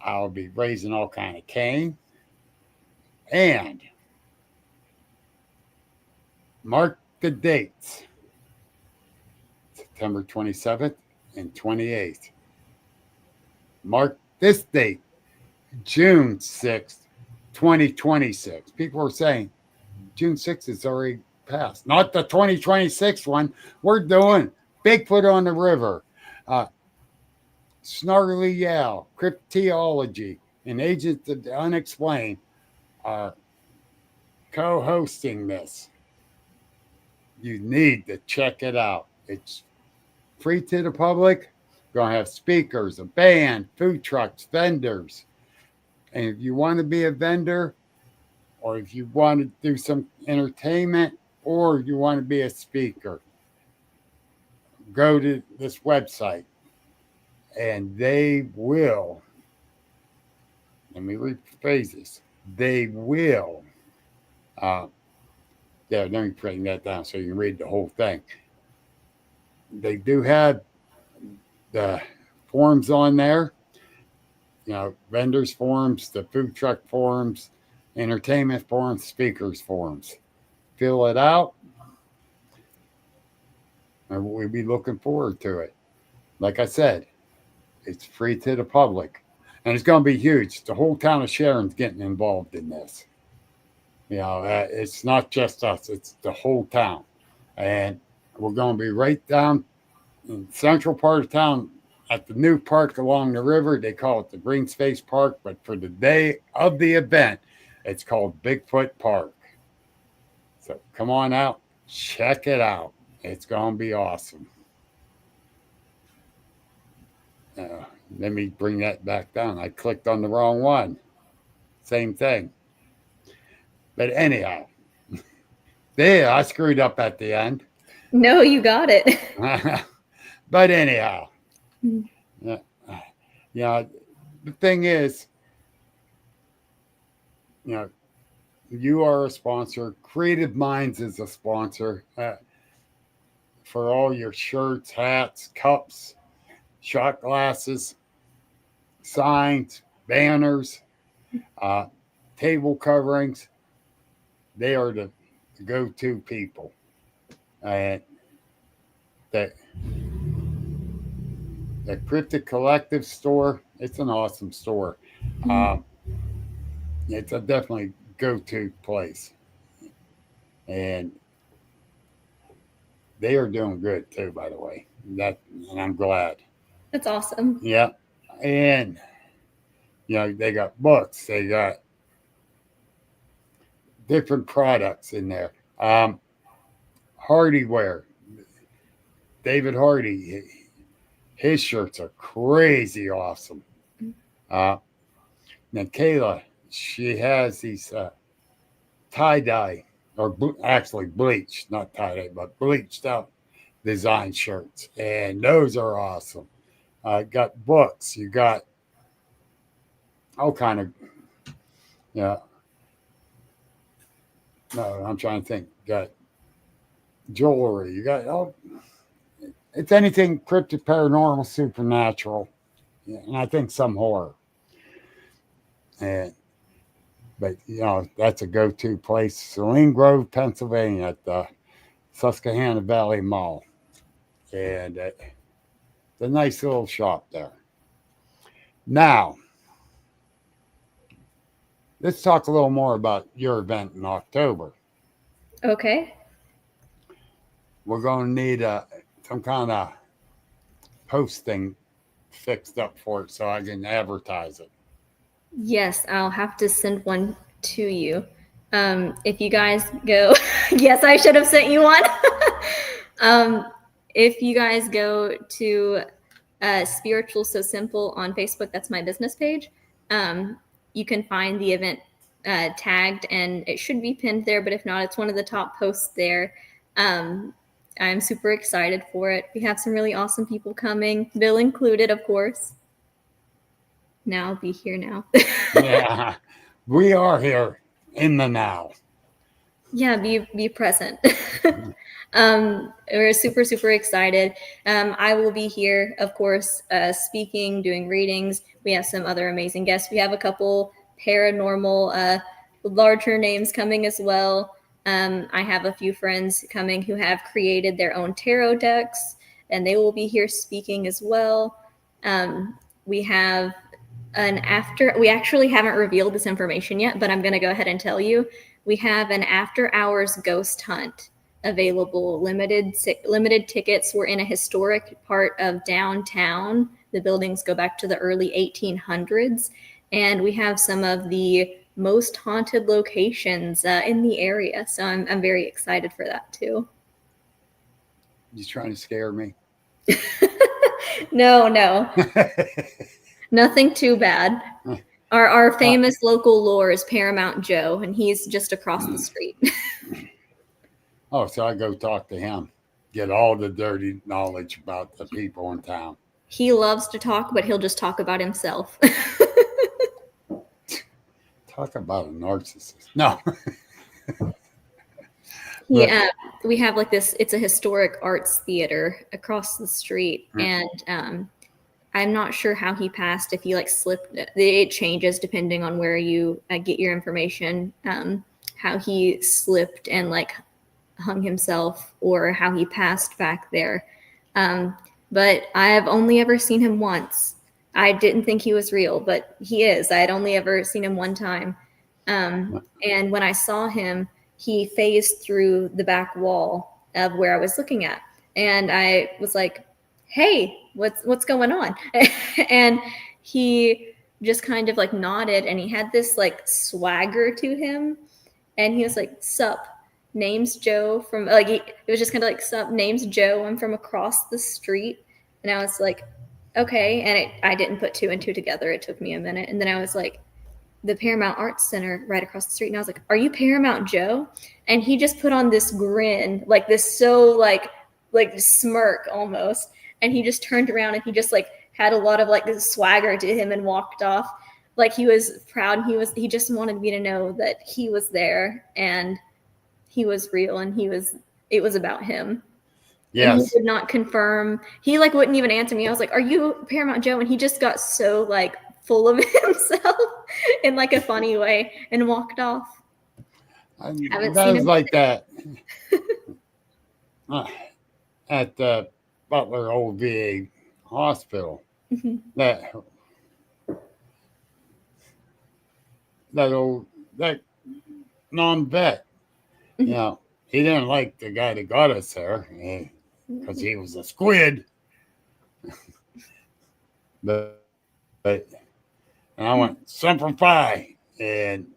I'll be raising all kind of cane. And mark the dates. September 27th and 28th. Mark this date, June 6th, 2026. People are saying June 6th is already passed. Not the 2026 one. We're doing Bigfoot on the River, Snarly Yow, Cryptology, and Agents of the Unexplained are co-hosting this. You need to check it out. It's free to the public. We're going to have speakers, a band, food trucks, vendors. And if you want to be a vendor, or if you want to do some entertainment, or you want to be a speaker, go to this website and they will, let me rephrase this, they will, let me bring that down so you can read the whole thing. They do have the forums on there, vendors forums, the food truck forums, entertainment forums, speakers forums. Fill it out. And we'll be looking forward to it. Like I said, it's free to the public. And it's going to be huge. The whole town of Sharon's getting involved in this. It's not just us. It's the whole town. And we're going to be right down in the central part of town at the new park along the river. They call it the Green Space Park. But for the day of the event, it's called Bigfoot Park. So come on out. Check it out. It's going to be awesome. Let me bring that back down. I clicked on the wrong one. Same thing. But anyhow, there, I screwed up at the end. No, you got it. But anyhow, the thing is, you are a sponsor. Creative Minds is a sponsor for all your shirts, hats, cups, shot glasses, signs, banners, table coverings. They are the go-to people. And the Cryptid Collective store, it's an awesome store. It's a definitely go-to place. And they are doing good too, by the way. And I'm glad. That's awesome. Yeah. And they got books, they got different products in there. Hardyware. David Hardy, his shirts are crazy awesome. Now Kayla, she has these tie-dye, or actually bleached, not tie-dye, but bleached out design shirts. And those are awesome. Got books. You got all kind of, no, I'm trying to think. Got jewelry. You got It's anything cryptid, paranormal, supernatural, and I think some horror. And but that's a go-to place, Saline Grove, Pennsylvania, at the Susquehanna Valley Mall, and it's a nice little shop there. Now, let's talk a little more about your event in October. Okay. We're going to need some kind of posting fixed up for it so I can advertise it. Yes, I'll have to send one to you. If you guys go, yes, I should have sent you one. If you guys go to Spiritual So Simple on Facebook, that's my business page. You can find the event tagged, and it should be pinned there, but if not, it's one of the top posts there. I'm super excited for it. We have some really awesome people coming, Bill included, of course. Now I'll be here now. Yeah, we are here in the now. Yeah, be present. We're super excited. I will be here, of course, speaking, doing readings. We have some other amazing guests. We have a couple paranormal, larger names coming as well. I have a few friends coming who have created their own tarot decks, and they will be here speaking as well. We have we actually haven't revealed this information yet, but I'm going to go ahead and tell you. We have an after hours ghost hunt available. Limited tickets. We're in a historic part of downtown. The buildings go back to the early 1800s, and we have some of the most haunted locations in the area. So I'm very excited for that too. You trying to scare me? No. Nothing too bad. Our famous local lore is Paramount Joe, and he's just across the street. Oh, so I go talk to him, get all the dirty knowledge about the people in town. He loves to talk, but he'll just talk about himself. Talk about a narcissist. No. Yeah, we have like this, it's a historic arts theater across the street, and I'm not sure how he passed, if he like slipped. It changes depending on where you get your information, how he slipped and like hung himself, or how he passed back there. But I have only ever seen him once. I didn't think he was real, but he is. I had only ever seen him one time. And when I saw him, he phased through the back wall of where I was looking at. And I was like, hey, what's going on? And he just kind of like nodded, and he had this like swagger to him. And he was like, sup, name's Joe from like, it was just kind of like, sup, name's Joe, I'm from across the street. And I was like, okay. And I didn't put two and two together. It took me a minute. And then I was like, the Paramount Arts Center right across the street. And I was like, are you Paramount Joe? And he just put on this grin, like this, so like smirk almost. And he just turned around, and he just like had a lot of like this swagger to him and walked off. Like he was proud. He just wanted me to know that he was there and he was real, and it was about him. Yes. And he did not confirm. He like wouldn't even answer me. I was like, are you Paramount Joe? And he just got so like full of himself in like a funny way and walked off. That was like that at the Butler Old VA Hospital. Mm-hmm. That non-vet, mm-hmm. He didn't like the guy that got us there because he was a squid. but and I went Semper Fi, and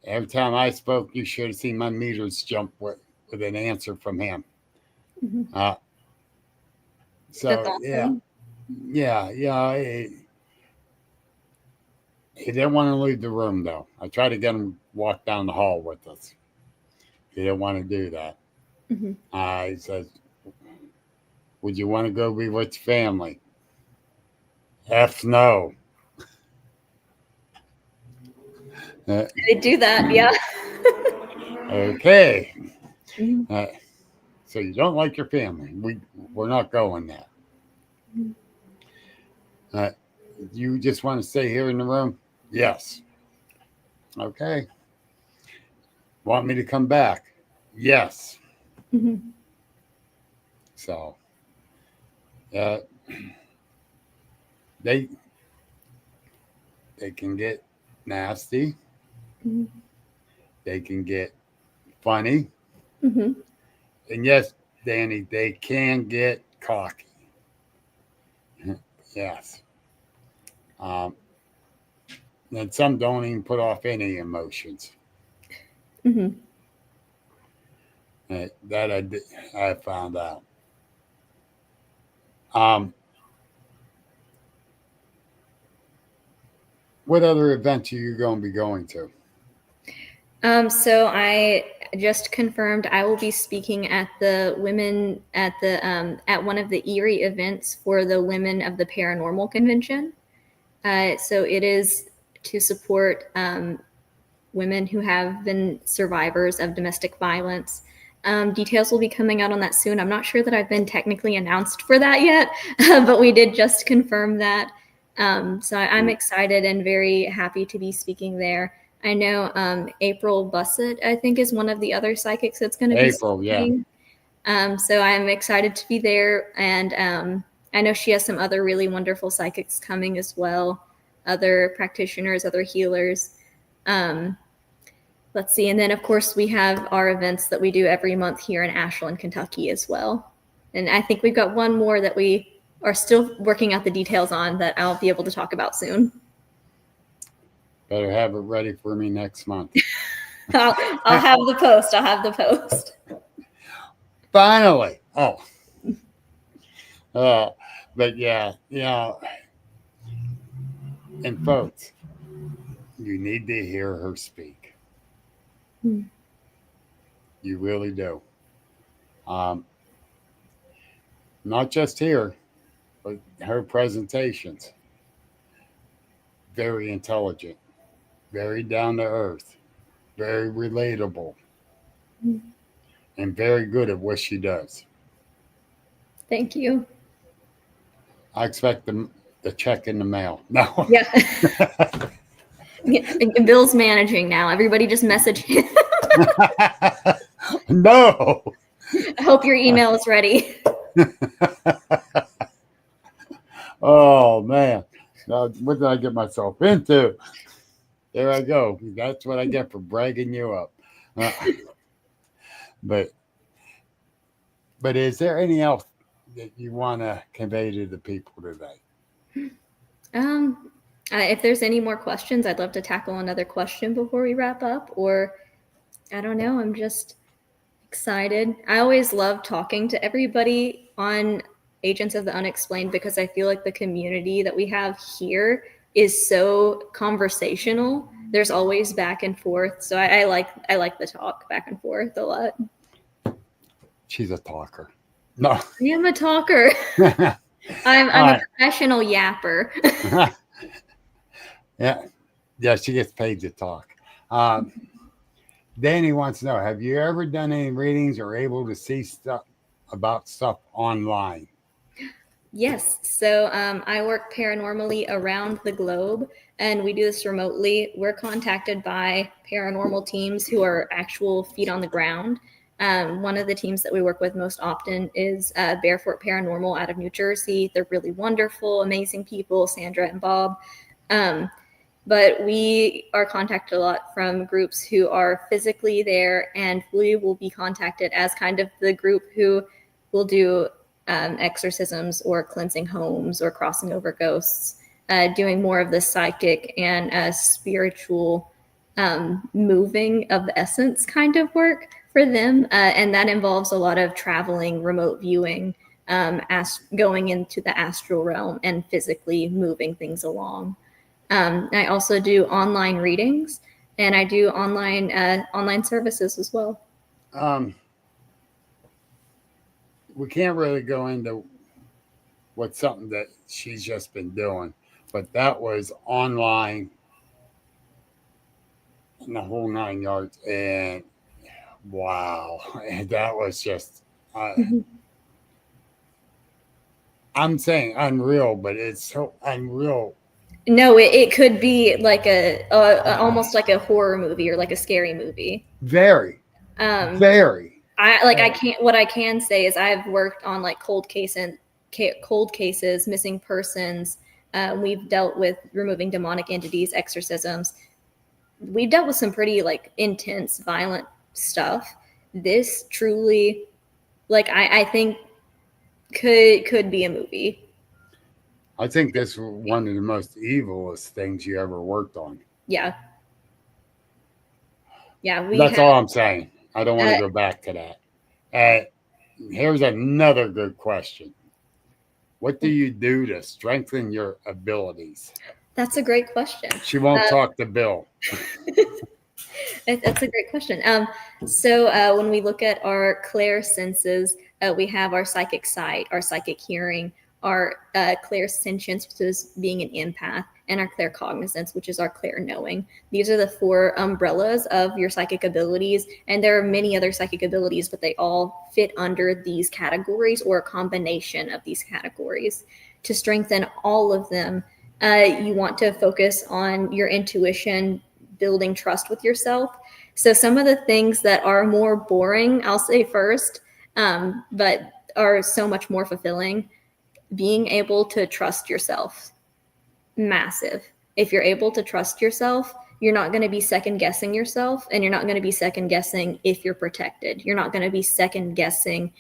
every time I spoke, you should have seen my meters jump with an answer from him. Mm-hmm. So awesome. yeah. He didn't want to leave the room though. I tried to get him to walk down the hall with us. He didn't want to do that. Mm-hmm. He says, "Would you want to go be with your family?" F no. They do that, yeah. Okay. Mm-hmm. So you don't like your family. We're not going there. Uh, you just want to stay here in the room? Yes. Okay. Want me to come back? Yes. Mm-hmm. So uh, they they can get nasty. Mm-hmm. They can get funny. Mm-hmm. And yes, Danny, they can get cocky. Yes. Um, and some don't even put off any emotions. Mm-hmm. That I found out. Um, what other events are you going to be going to? So I just confirmed I will be speaking at the women at one of the Erie events for the Women of the Paranormal Convention. So it is to support women who have been survivors of domestic violence. Details will be coming out on that soon. I'm not sure that I've been technically announced for that yet, but we did just confirm that. So I'm excited and very happy to be speaking there. I know April Bussett, I think, is one of the other psychics that's going to be speaking. Yeah. So I'm excited to be there. And I know she has some other really wonderful psychics coming as well, other practitioners, other healers. Let's see. And then, of course, we have our events that we do every month here in Ashland, Kentucky as well. And I think we've got one more that we are still working out the details on that I'll be able to talk about soon. Better have it ready for me next month. I'll have the post. I'll have the post. Finally. Oh. But yeah, and folks, you need to hear her speak. You really do. Not just here, but her presentations. Very intelligent, very down to earth, very relatable, and very good at what she does. Thank you. I expect the check in the mail. No. Yeah. Bill's managing now. Everybody just message him. No. I hope your email is ready. Oh man. Now, what did I get myself into? There I go. That's what I get for bragging you up. But is there anything else that you want to convey to the people today? If there's any more questions, I'd love to tackle another question before we wrap up. Or I don't know. I'm just excited. I always love talking to everybody on Agents of the Unexplained because I feel like the community that we have here is so conversational. There's always back and forth. So I like the talk back and forth a lot. She's a talker. No. I am a talker. I'm a professional yapper. Yeah, she gets paid to talk. Danny wants to know, have you ever done any readings or able to see stuff online? Yes. So I work paranormally around the globe, and we do this remotely. We're contacted by paranormal teams who are actual feet on the ground. One of the teams that we work with most often is Barefoot Paranormal out of New Jersey. They're really wonderful, amazing people, Sandra and Bob. But we are contacted a lot from groups who are physically there, and we will be contacted as kind of the group who will do exorcisms or cleansing homes or crossing over ghosts, doing more of the psychic and spiritual moving of the essence kind of work for them. And that involves a lot of traveling, remote viewing, going into the astral realm and physically moving things along. I also do online readings, and I do online services as well. We can't really go into what's something that she's just been doing, but that was online in the whole 9 yards, and wow, and that was just Mhm. I'm saying unreal, but it's so unreal. No, it could be like almost like a horror movie or like a scary movie. Very, Um, very. I can't. What I can say is I've worked on like cold cases, missing persons. We've dealt with removing demonic entities, exorcisms. We've dealt with some pretty like intense, violent stuff. This truly, like I think could be a movie. I think this was one of the most evilest things you ever worked on. Yeah, yeah. We That's have. all I'm saying. I don't want to Uh, go back to that. Here's another good question. What do you do to strengthen your abilities? That's a great question. She won't talk to Bill. That's a great question. When we look at our clair senses, we have our psychic sight, our psychic hearing, our clairsentience, which is being an empath, and our claircognizance, which is our clair knowing. These are the four umbrellas of your psychic abilities, and there are many other psychic abilities, but they all fit under these categories or a combination of these categories. To strengthen all of them, you want to focus on your intuition, building trust with yourself. So some of the things that are more boring, I'll say first, but are so much more fulfilling, being able to trust yourself. Massive. If you're able to trust yourself, you're not going to be second guessing yourself, and you're not going to be second guessing if you're protected. You're not going to be second guessing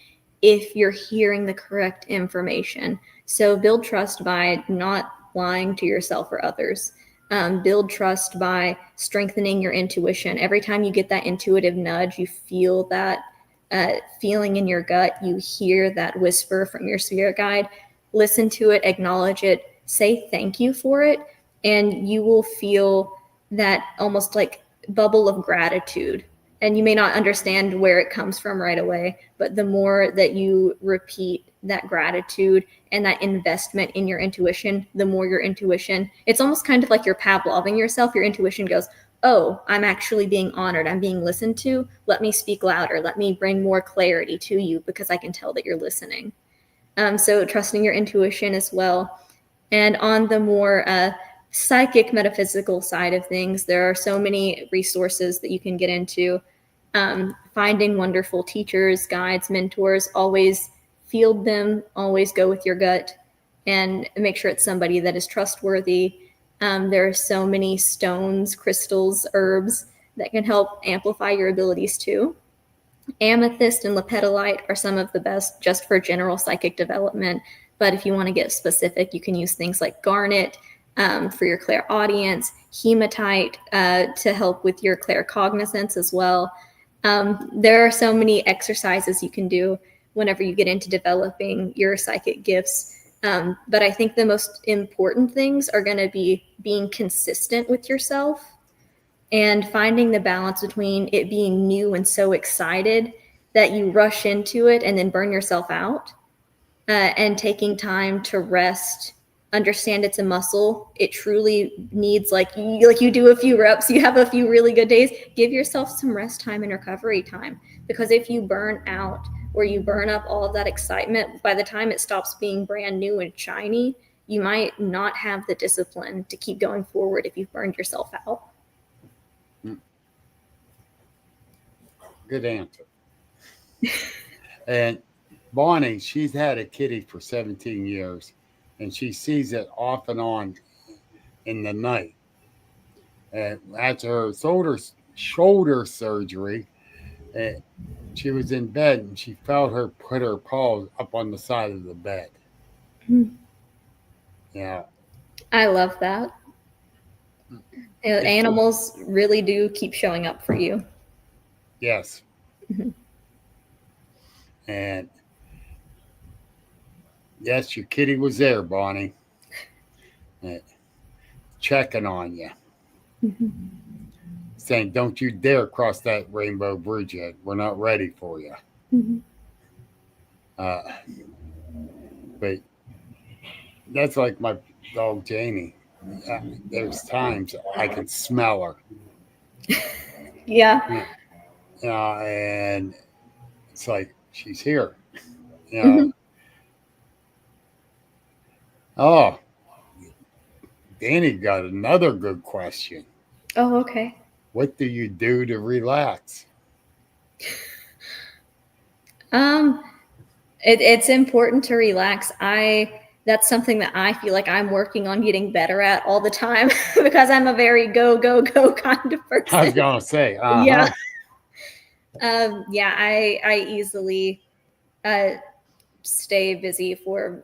if you're hearing the correct information. So build trust by not lying to yourself or others. Build trust by strengthening your intuition. Every time you get that intuitive nudge, you feel that feeling in your gut, you hear that whisper from your spirit guide, listen to it, acknowledge it, say thank you for it, and you will feel that almost like bubble of gratitude. And you may not understand where it comes from right away, but the more that you repeat that gratitude and that investment in your intuition, the more your intuition, it's almost kind of like you're Pavloving yourself. Your intuition goes, oh, I'm actually being honored. I'm being listened to. Let me speak louder. Let me bring more clarity to you because I can tell that you're listening. So trusting your intuition as well. And on the more psychic, metaphysical side of things, there are so many resources that you can get into. Finding wonderful teachers, guides, mentors, always field them, always go with your gut, and make sure it's somebody that is trustworthy. There are so many stones, crystals, herbs that can help amplify your abilities too. Amethyst and lepidolite are some of the best just for general psychic development. But if you want to get specific, you can use things like garnet for your clairaudience, hematite to help with your claircognizance as well. There are so many exercises you can do whenever you get into developing your psychic gifts. But I think the most important things are going to be being consistent with yourself and finding the balance between it being new and so excited that you rush into it and then burn yourself out, and taking time to rest, understand it's a muscle. It truly needs like you do a few reps, you have a few really good days, give yourself some rest time and recovery time, because if you burn out or you burn up all of that excitement, by the time it stops being brand new and shiny, you might not have the discipline to keep going forward if you've burned yourself out. Good answer. And Bonnie, she's had a kitty for 17 years, and she sees it off and on in the night. And after her shoulder surgery, she was in bed and she felt her put her paws up on the side of the bed. Yeah. I love that. Animals really do keep showing up for you. Yes. And yes, your kitty was there, Bonnie, checking on you, saying, "Don't you dare cross that rainbow bridge yet. We're not ready for you." But that's like my dog Janie. There's times I can smell her. Yeah. And it's like she's here. You know. Oh, Danny got another good question. Oh, okay. What do you do to relax? It's important to relax. That's something that I feel like I'm working on getting better at all the time because I'm a very go, go, go kind of person. I was gonna say, Yeah. Yeah, I easily stay busy for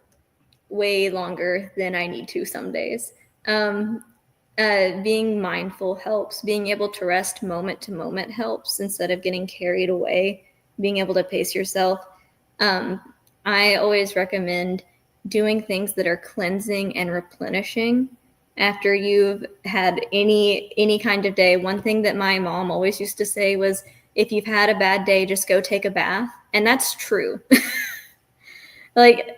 way longer than I need to some days. Being mindful helps. Being able to rest moment to moment helps instead of getting carried away. Being able to pace yourself. I always recommend doing things that are cleansing and replenishing after you've had any kind of day. One thing that my mom always used to say was, if you've had a bad day, just go take a bath. And that's true. Like,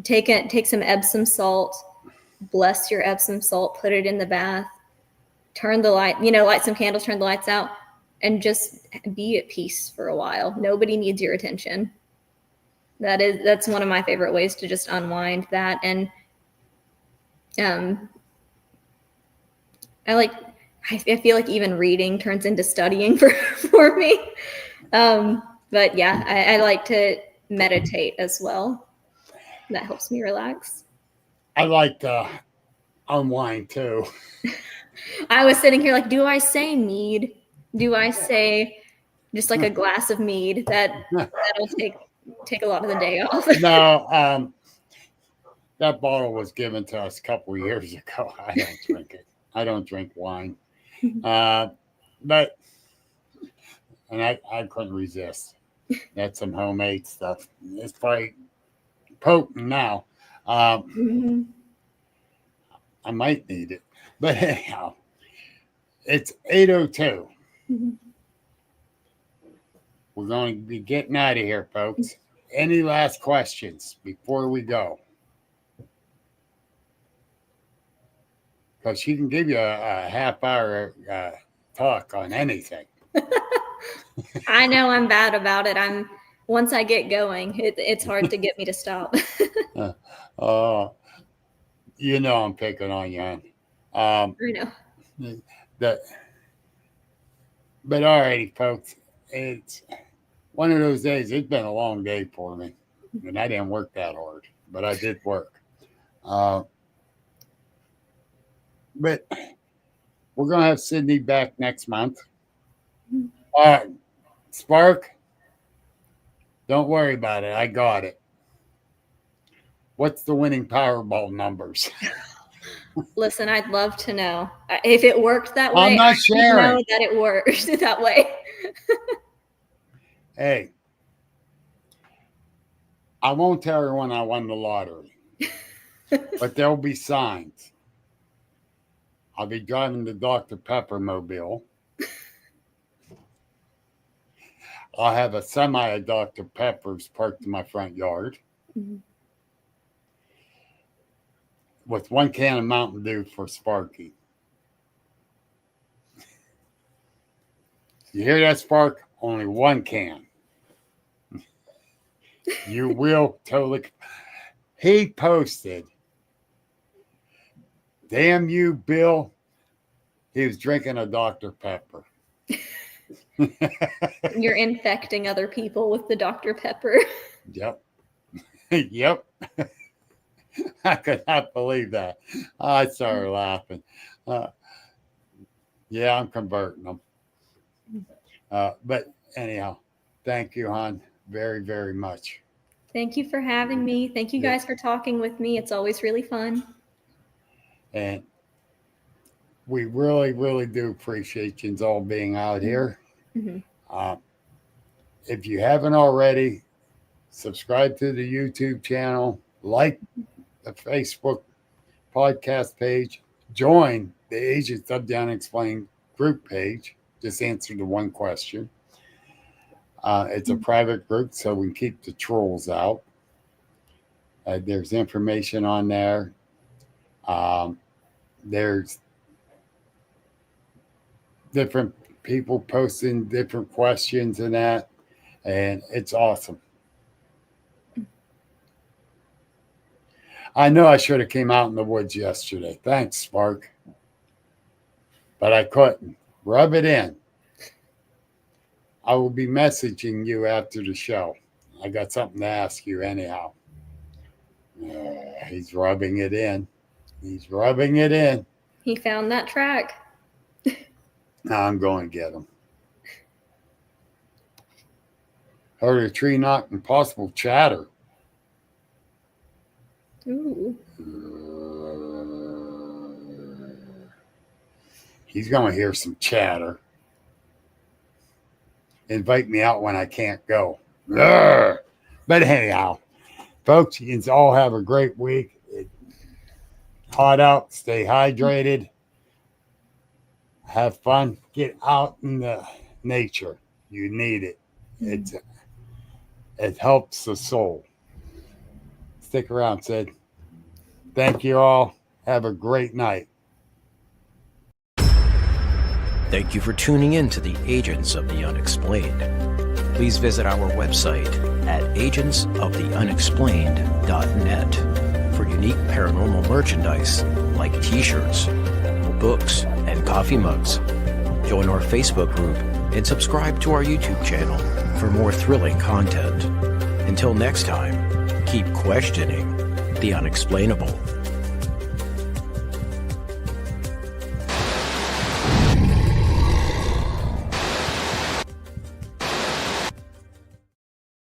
take some Epsom salt, bless your Epsom salt, put it in the bath, turn the light, light some candles, turn the lights out, and just be at peace for a while. Nobody needs your attention. That's one of my favorite ways to just unwind that. And I feel like even reading turns into studying for me. But yeah, I like to meditate as well. That helps me relax. I like to unwind too. I was sitting here like, do I say mead? Do I say just like a glass of mead? That'll take a lot of the day off. No, that bottle was given to us a couple of years ago. I don't drink it. I don't drink wine. But I couldn't resist. That's some homemade stuff. It's probably potent now. Mm-hmm. I might need it. But anyhow, it's 8:02. Mm-hmm. We're going to be getting out of here, folks. Any last questions before we go? Because she can give you a half hour talk on anything. I know I'm bad about it. Once I get going, it's hard to get me to stop. You know I'm picking on you. I know. But all righty, folks. It's one of those days. It's been a long day for me, and I didn't work that hard, but I did work. But we're gonna have Sydney back next month. Spark, don't worry about it. I got it. What's the winning Powerball numbers? Listen, I'd love to know. If it worked that way, I'm not I sharing. know that it worked that way. Hey, I won't tell everyone I won the lottery, but there'll be signs. I'll be driving the Dr. Pepper mobile. I'll have a semi of Dr. Pepper's parked in my front yard. Mm-hmm. With one can of Mountain Dew for Sparky. You hear that, Spark? Only one can. You will totally. He posted, damn you, Bill. He was drinking a Dr. Pepper. You're infecting other people with the Dr. Pepper. Yep. Yep. I could not believe that. I started laughing. Yeah, I'm converting them. But anyhow, thank you, hon, very, very much. Thank you for having me. Thank you guys for talking with me. It's always really fun. And we really, really do appreciate you all being out here. Mm-hmm. If you haven't already, subscribe to the YouTube channel, like the Facebook podcast page, join the Agents of the Unexplained group page. Just answer the one question. It's a private group, so we can keep the trolls out. There's information on there. There's different people posting different questions and that, and it's awesome. I know I should have came out in the woods yesterday. Thanks, Spark. But I couldn't. Rub it in. I will be messaging you after the show. I got something to ask you anyhow. He's rubbing it in. He's rubbing it in. He found that track. Now I'm going to get him. Heard a tree knock and possible chatter. Ooh. He's going to hear some chatter. Invite me out when I can't go. But anyhow, folks, you can all have a great week. It's hot out. Stay hydrated. Have fun. Get out in the nature. You need it. It helps the soul. Stick around, Sid. Thank you all. Have a great night. Thank you for tuning in to the Agents of the Unexplained. Please visit our website at agentsoftheunexplained.net for unique paranormal merchandise like t-shirts, books, and coffee mugs. Join our Facebook group and subscribe to our YouTube channel for more thrilling content. Until next time, keep questioning the unexplainable.